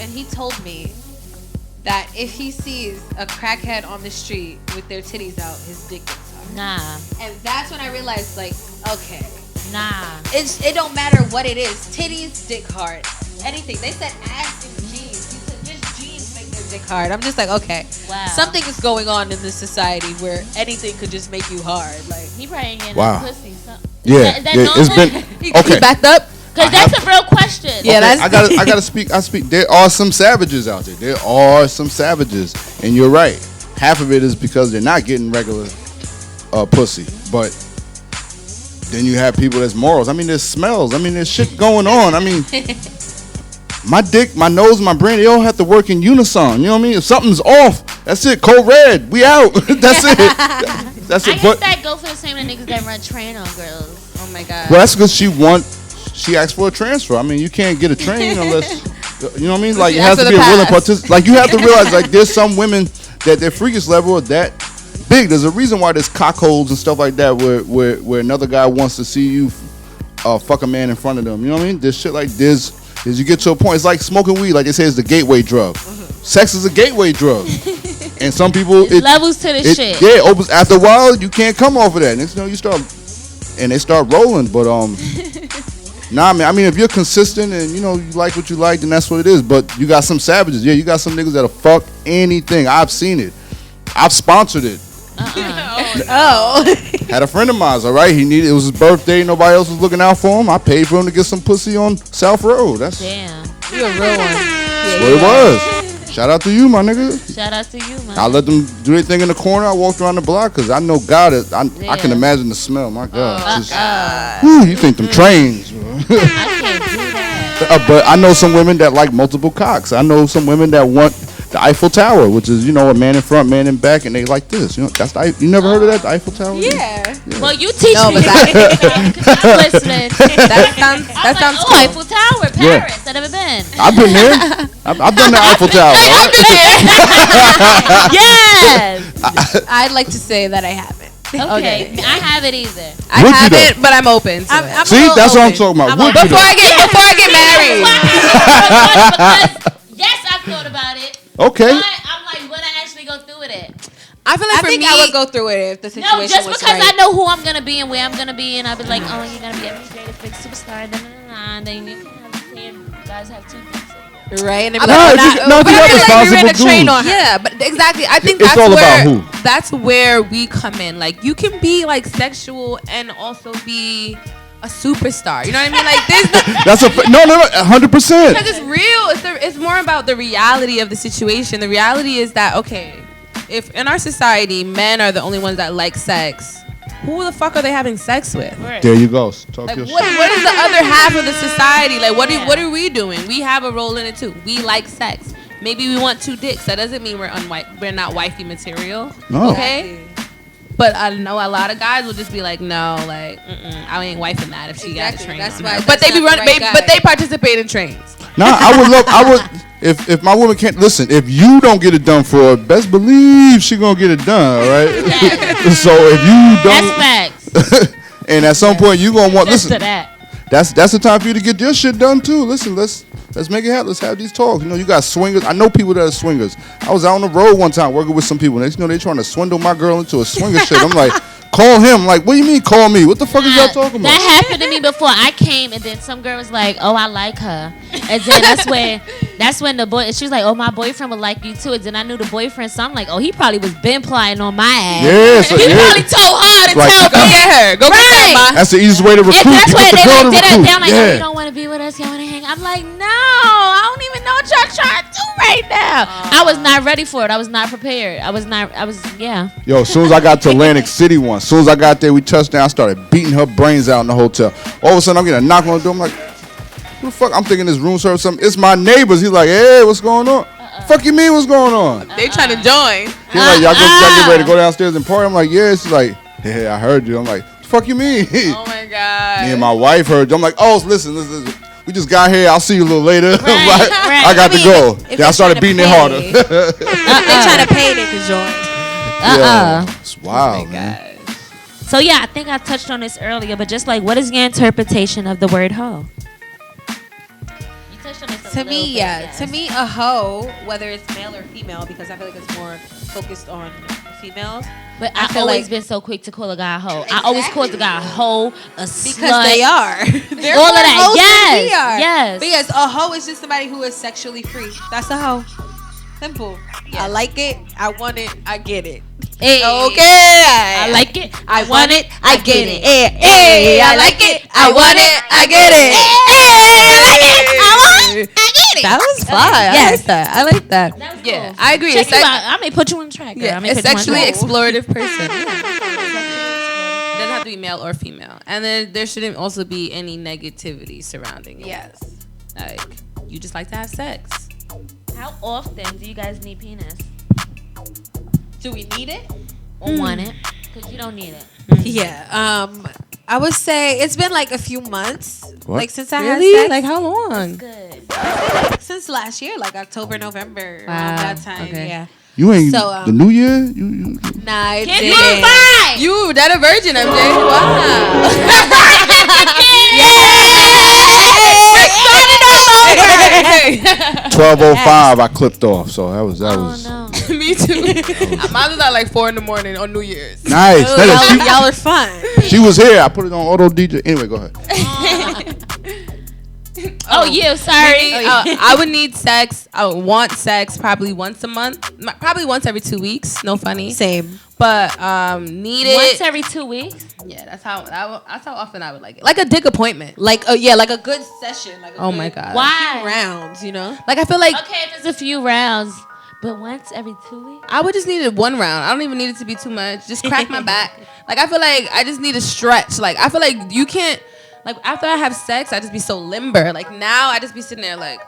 and he told me that if he sees a crackhead on the street with their titties out, his dick gets hard. Nah. And that's when I realized, like, okay. Nah. It don't matter what it is. Titties, dick hard. Anything. They said ass and jeans. He said just jeans make their dick hard. I'm just like, okay. Wow. Something is going on in this society where anything could just make you hard. Like, He probably ain't getting Wow. no pussy. Yeah, Is that yeah, normal? it's been he okay. backed up. Because that's a real question. Yeah, Okay, that's I gotta speak. There are some savages out there. There are some savages, and you're right. Half of it is because they're not getting regular pussy, but then you have people that's morals. I mean, there's smells. I mean, there's shit going on. I mean, my dick, my nose, my brain, they all have to work in unison. You know what I mean? If something's off, that's it. Code red. We out. That's it. That's I it. guess But that go for the same niggas that run train on girls. oh my god. well, that's because she asked for a transfer. I mean, you can't get a train unless, you know what I mean? Like, it has to be a willing participant. Like, you have to realize, like, there's some women that their freakish level are that big. There's a reason why there's cockholes and stuff like that where another guy wants to see you fuck a man in front of them. You know what I mean? There's shit like this. As you get to a point, it's like smoking weed. Like they say, it's the gateway drug. Sex is a gateway drug. And some people... levels to this shit. Yeah, it opens, after a while, you can't come off of that. Next thing you know, you start... And they start rolling. But, nah, man. I mean, if you're consistent and, you know, you like what you like, then that's what it is. But you got some savages. Yeah, you got some niggas that'll fuck anything. I've seen it. I've sponsored it. Had a friend of mine, all right? It was his birthday. Nobody else was looking out for him. I paid for him to get some pussy on South Road. That's Damn. You a real one. what it was. Shout out to you, my nigga. Shout out to you, man. I let them do their thing in the corner. I walked around the block because I know God is. I can imagine the smell. My God. Whew, you think them trains. I can't do that. But I know some women that like multiple cocks. I know some women that want the Eiffel Tower, which is, you know, a man in front, man in back, and they like this. You know, that's you never heard of that, the Eiffel Tower? Yeah. Well, you teach No, me but that. Because I'm listening. That sounds like, cool. Eiffel Tower, Paris. I've never been. I've been there. I've done the Eiffel Tower. I've been there. Yes. I'd like to say that I haven't. Okay. I haven't either. I Would you haven't, but I'm open to it. See, that's what I'm talking about. Would you Before I get married. Because, yes, I've thought about it. Okay. But I'm like, would I actually go through with it? I feel like for me, I would go through it if the situation No, just was because right. I know who I'm gonna be and where I'm gonna be, and I'll be like, oh, you're gonna be every greatest big superstar. And then you have the same guys have two things. Right? And No, if you got responsible dudes. Yeah, but exactly. I think It's that's all about where who. that's where we come in. Like, you can be like sexual and also be a superstar. You know what I mean? Like, there's That's a no, 100%. because it's real. It's more about the reality of the situation. The reality is that, okay, if in our society men are the only ones that like sex, who the fuck are they having sex with? Right. There you go. Talk Like, your what is the other half of the society? Like, what are we doing? We have a role in it too. We like sex. Maybe we want two dicks. That doesn't mean we're not wifey material. No. Okay. But I know a lot of guys will just be like, no, like, I ain't wifing that if she got a train. That's on why. her. But they be running. But they participate in trains. Nah, I would. If my woman can't listen, if you don't get it done for her, best believe she gonna get it done. All right. Yes. So if you don't, That's facts. and at some point you gonna want Just listen. to that. That's the time for you to get your shit done too. Listen, let's make it happen. Let's have these talks. You know, you got swingers. I know people that are swingers. I was out on the road one time working with some people. Next, you know, they trying to swindle my girl into a swinger shit. I'm like, call him. Like, what do you mean call me? What the fuck is y'all talking about? That happened to me before. I came and then some girl was like, "Oh, I like her," and then that's when the boy. She was like, "Oh, my boyfriend would like you too." And then I knew the boyfriend, so I'm like, "Oh, he probably was been plotting on my ass." Yeah, so, He yeah. probably told her to Like, tell Go me. get her. Go get her. That's the easiest way to recruit. And that's You why get the they girl like to did it. recruit. They're like, Yeah. "Oh, you don't want to be with us. You want to hang." I'm like, "No, I don't even know what y'all trying to do right now." I was not ready for it. I was not prepared. Yeah. Yo, as soon as I got to Atlantic City once, as soon as I got there, we touched down, started beating her brains out in the hotel. All of a sudden, I'm getting a knock on the door. I'm like, who the fuck? I'm thinking this room service something. It's my neighbors. He's like, hey, what's going on? Fuck you mean, what's going on? They trying to join. He's like, y'all get ready to go downstairs and party? I'm like, yeah. She's like, yeah, I heard you. I'm like, fuck you mean? Oh my god. Me and my wife heard you. I'm like, oh, listen. We just got here. I'll see you a little later. Right. I got to go. if Then I started they're beating it trying harder. to If they're trying to pay, they can join. Yeah, it's wild, man. So yeah, I think I touched on this earlier, but just like, what is your interpretation of the word hoe? You touched touched on this a To little me, bit, yeah. yes. To me, a hoe, whether it's male or female, because I feel like it's more focused on females. But I I've feel always like- been so quick to call a guy a hoe. I always called the guy a hoe, a Because slut. they are. They're All more of that. hoes than we Yes, are. yes. Because a hoe is just somebody who is sexually free. That's a hoe. Simple. I like it. I want it. I get it. Hey. Okay. I like it. I want it. I get it. Hey, I like it. I want it. I get it. I like it. I want it. I get it. That was fun. Yes. I like that. That was Yeah, cool. I agree. Check It's you out. I may put you on track. Girl. Yeah, I may a put you on sexually track. explorative person. It doesn't have to be male or female. And then there shouldn't also be any negativity surrounding it. Yes. Like, you just like to have sex. How often do you guys need penis? Do we need it? Or want it? Because you don't need it. Yeah. I would say it's been like a few months. What? Like since I had Really? sex. Like, how long? Good. Since last year, like October, November, Wow. around that time. Okay. Yeah. You ain't So, the New Year. You Nah, it Get didn't. me fine. You, that a virgin, MJ. Wow. 12:05. I clipped off. So that was Oh no. Me too. Mine was at like 4 in the morning on New Year's. nice. That Y'all are fun. she was here. I put it on auto DJ. Anyway, go ahead. Oh, you. Sorry. I would need sex. I would want sex probably once a month. Probably once every 2 weeks. No funny. Same. But need it. Once every 2 weeks. Yeah, that's how often I would like it. Like a dick appointment. Like yeah, like a good session. Like a Oh good my god. Why? rounds, you know? Like I feel like Okay, if it's a few rounds, but once every 2 weeks. I would just need it one round. I don't even need it to be too much. Just crack my back. Like I feel like I just need a stretch. Like I feel like you can't. Like after I have sex, I just be so limber. Like now I just be sitting there like,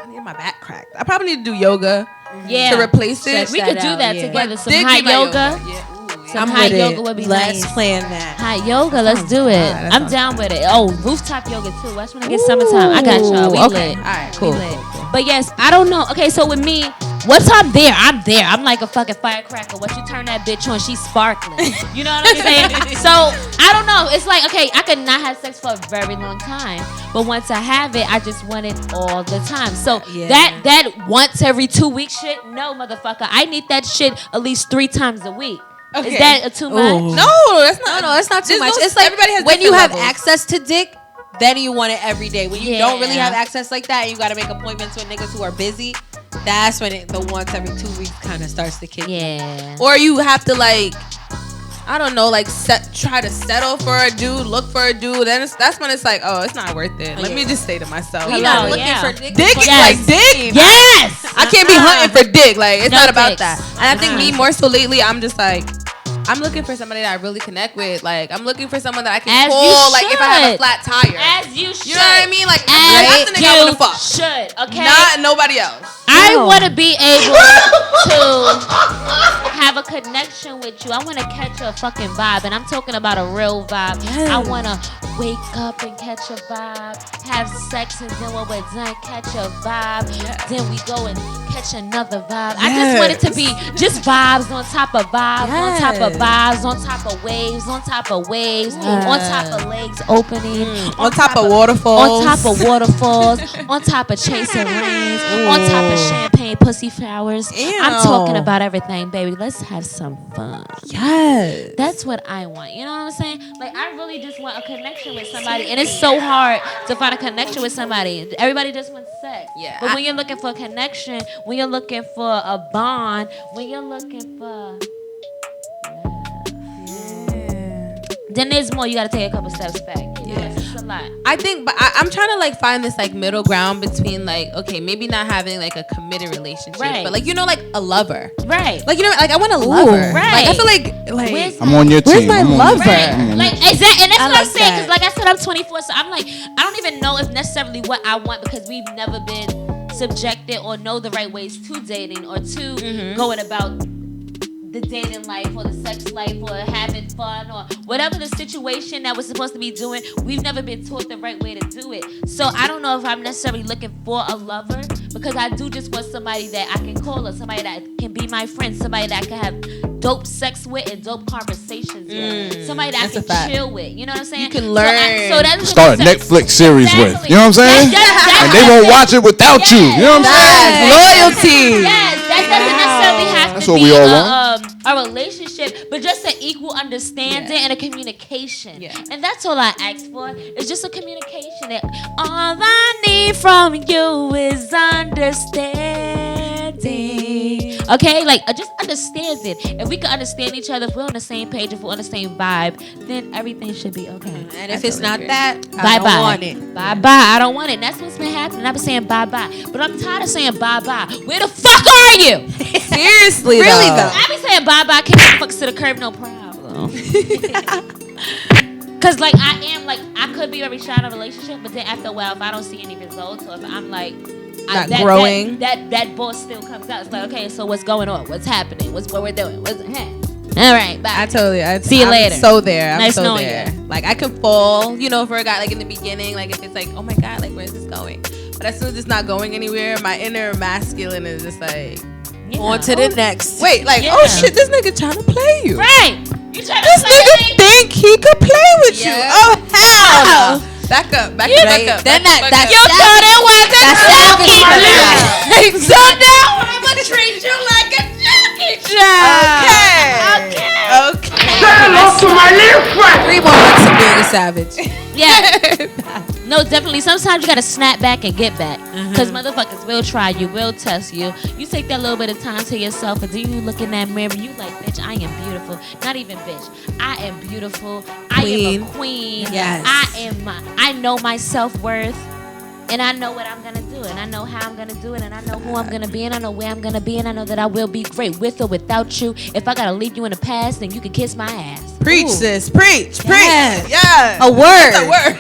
I need my back cracked. I probably need to do yoga Yeah. to replace it. We could do out, that yeah. together. But Some dick hot in my yoga. Yeah. Ooh, yeah. Some hot with yoga it. would be Let's nice. plan that. Hot yoga, let's do it. that I'm sounds down with it. Oh, rooftop yoga too. Watch when I get summertime. I got y'all. We Okay. lit. All right. We Cool. lit. But yes, I don't know. Okay, so with me, once I'm there, I'm there. I'm like a fucking firecracker. Once you turn that bitch on, she's sparkling. You know what I'm saying? So I don't know. It's like, okay, I could not have sex for a very long time, but once I have it, I just want it all the time. So Yeah. that once every 2 weeks shit, no motherfucker. I need that shit at least 3 times a week. Okay. Is that too much? Ooh. No, that's not. No, it's not too There's much. no- It's like everybody has when you different have levels. access to dick, then you want it every day. When you don't really Yeah. have access like that, and you got to make appointments with niggas who are busy, that's when the once every 2 weeks kind of starts to kick. Yeah. Or you have to like, I don't know, like try to settle for a dude, look for a dude. Then that's when it's like, oh, it's not worth it. Let me just say to myself, You're Hello, not looking yeah. for dick. dick is Yes. like dick. Yes. I can't be hunting for dick. Like it's No not about dicks. that. And I think me more so lately, I'm just like, I'm looking for somebody that I really connect with. Like I'm looking for someone that I can As you call. Like if I have a should. flat tire. As you should. You know what I mean? Like As that's the nigga I you wanna fuck. should. Okay. Not nobody else. I No. want to be able to have a connection with you. I want to catch a fucking vibe, and I'm talking about a real vibe. I want to wake up and catch a vibe, have sex, and then when we're done, catch a vibe. Then we go and catch another vibe. I just want it to be just vibes on top of vibes, on top of vibes, on top of waves, on top of waves, on top of legs opening, On top of waterfalls. on top of waterfalls, on top of chasing rains, on top of champagne pussy flowers. I'm talking about everything, baby. Let's have some fun. Yes. That's what I want. You know what I'm saying? Like, I really just want a connection with somebody. And it's so hard to find a connection with somebody. Everybody just wants sex. Yeah. But when you're looking for a connection, when you're looking for a bond, when you're looking for then there's more. You got to take a couple steps back. You know, it's a lot. I think, but I'm trying to like find this like middle ground between like, okay, maybe not having like a committed relationship, Right. but like, you know, like a lover. Right. Like, you know, like I want a lover. right. Like I feel like Where's I'm on your team. Where's my I'm on your lover? team. Right. I'm on Like your team. exactly, and that's I what I'm like saying. that. Because like I said, I'm 24, so I'm like, I don't even know if necessarily what I want because we've never been subjected or know the right ways to dating or to going about the dating life or the sex life or having fun or whatever the situation that we're supposed to be doing, we've never been taught the right way to do it. So I don't know if I'm necessarily looking for a lover, because I do just want somebody that I can call or somebody that can be my friend, somebody that I can have dope sex with and dope conversations with, somebody that I can chill with. You know what I'm saying? You can learn. So that's start a Netflix series with. You know what I'm saying? And they won't watch it without you. You know what I'm saying? Loyalty. Yes, that doesn't necessarily have That's to what be we all want. a relationship, but just an equal understanding and a communication. Yeah. And that's all I ask for. It's just a communication. All I need from you is understanding. Okay? Like, just understanding. If we can understand each other, if we're on the same page, if we're on the same vibe, then everything should be okay. And if it's not that, bye-bye. I don't want it. Bye-bye. I don't want it. That's what's been happening. I've been saying bye-bye. But I'm tired of saying bye-bye. Where the fuck are you? Seriously, really though. I be saying bye-bye. Kick the fucks to the curb, no problem. Cause like I could be very shy in a relationship, but then after a while, if I don't see any results, or if I'm like growing, that boss still comes out. It's like, okay, so what's going on? What's happening? What we're doing? All right, bye. I totally. See you later. I'm so there. Nice so knowing there. you. Like I could fall, for a guy, like in the beginning, like if it's like, oh my god, like where's this going? But as soon as it's not going anywhere, my inner masculine is just like, on to the next. Wait, like, oh shit, this nigga trying to play you. Right. You trying This to nigga think he could play with you. Oh hell no. Back up. Then you thought it was a jockey job. So now I'ma treat you like a jockey Okay. Say hello to my little friend. 3 more months of being a savage. Yeah. No, definitely. Sometimes you gotta snap back and get back. Because motherfuckers will try you, will test you. You take that little bit of time to yourself, and then you look in that mirror, you like, bitch, I am beautiful. Not even bitch. I am beautiful. I am a queen. Yes. I know my self-worth. And I know what I'm gonna do, and I know how I'm gonna do it, and I know who I'm gonna be, and I know where I'm gonna be, and I know that I will be great with or without you. If I gotta leave you in the past, then you can kiss my ass. Preach, sis. Preach. Yes. Yeah. A word. That's a word.